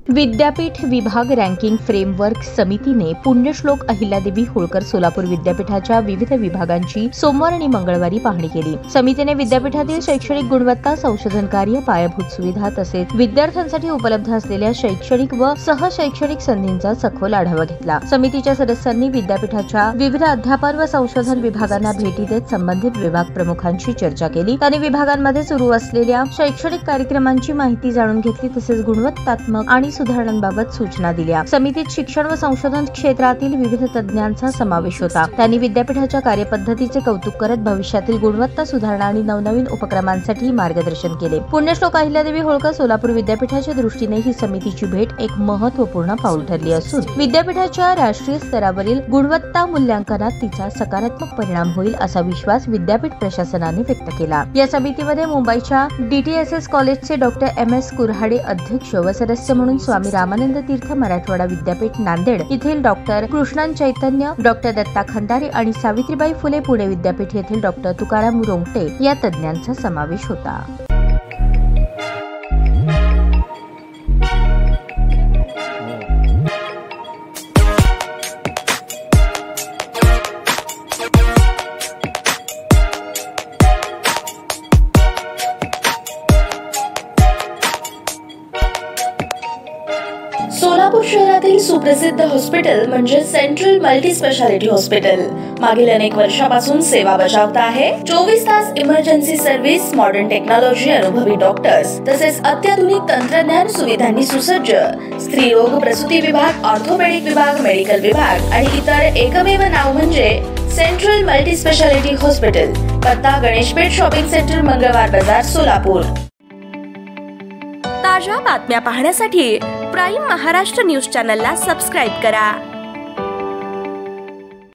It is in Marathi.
विद्यापीठ विभाग रँकिंग फ्रेमवर्क समितीने पुण्यश्लोक अहिल्यादेवी होळकर सोलापूर विद्यापीठाच्या विविध विभागांची सोमवार आणि मंगळवारी पाहणी केली। समितीने विद्यापीठातील शैक्षणिक गुणवत्ता, संशोधन कार्य, पायाभूत सुविधा तसेच विद्यार्थ्यांसाठी उपलब्ध असलेल्या शैक्षणिक व सहशैक्षणिक संधींचा सखोल आढावा घेतला। समितीच्या सदस्यांनी विद्यापीठाच्या विविध अध्यापन व संशोधन विभागांना भेटी देत संबंधित विभाग प्रमुखांशी चर्चा केली। त्यांनी विभागांमध्ये सुरू असलेल्या शैक्षणिक कार्यक्रमांची माहिती जाणून घेतली तसेच गुणवत्तात्मक आणि सुधारणांबाबत सूचना दिल्या। समितीत शिक्षण व संशोधन क्षेत्रातील विविध तज्ञांचा समावेश होता। त्यांनी विद्यापीठाच्या कार्यपद्धतीचे कौतुक करत भविष्यातील गुणवत्ता सुधारणा आणि नवनवीन उपक्रमांसाठी मार्गदर्शन केले। पुण्यश्लोक अहिल्यादेवी होळकर सोलापूर विद्यापीठाच्या दृष्टीने ही समितीची भेट एक महत्त्वपूर्ण पाऊल ठरली असून विद्यापीठाच्या राष्ट्रीय स्तरावरील गुणवत्ता मूल्यांकनात तिचा सकारात्मक परिणाम होईल असा विश्वास विद्यापीठ प्रशासनाने व्यक्त केला। या समितीमध्ये मुंबईच्या DTSS कॉलेजचे डॉक्टर MS कुऱ्हाडे अध्यक्ष व सदस्य म्हणून स्वामी रामानंद तीर्थ मराठवाडा विद्यापीठ नांदेड येथील डॉक्टर कृष्णन चैतन्य, डॉक्टर दत्ता खंदारे आणि सावित्रीबाई फुले पुणे विद्यापीठ येथील डॉक्टर तुकाराम रोंगटे या तज्ञांचा समावेश होता। सोलापूर शहरातील सुप्रसिद्ध हॉस्पिटल म्हणजे सेंट्रल मल्टी स्पेशालिटी हॉस्पिटल मागील अनेक वर्षापासून सेवा बजावत आहे। 24 तास इमर्जन्सी सर्व्हिस, मॉडर्न टेक्नॉलॉजी, अनुभवी डॉक्टर्स तसेच अत्याधुनिक तंत्रज्ञान सुविधांनी सुसज्ज स्त्रीरोग प्रसूती विभाग, ऑर्थोपेडिक विभाग, मेडिकल विभाग आणि इतर एकमेव नाव म्हणजे सेंट्रल मल्टी स्पेशालिटी हॉस्पिटल। पत्ता गणेशपेठ शॉपिंग सेंटर, मंगळवार बाजार, सोलापूर। ताज्या बातम्या पाहण्यासाठी प्राईम महाराष्ट्र न्यूज चॅनलला सबस्क्राईब करा।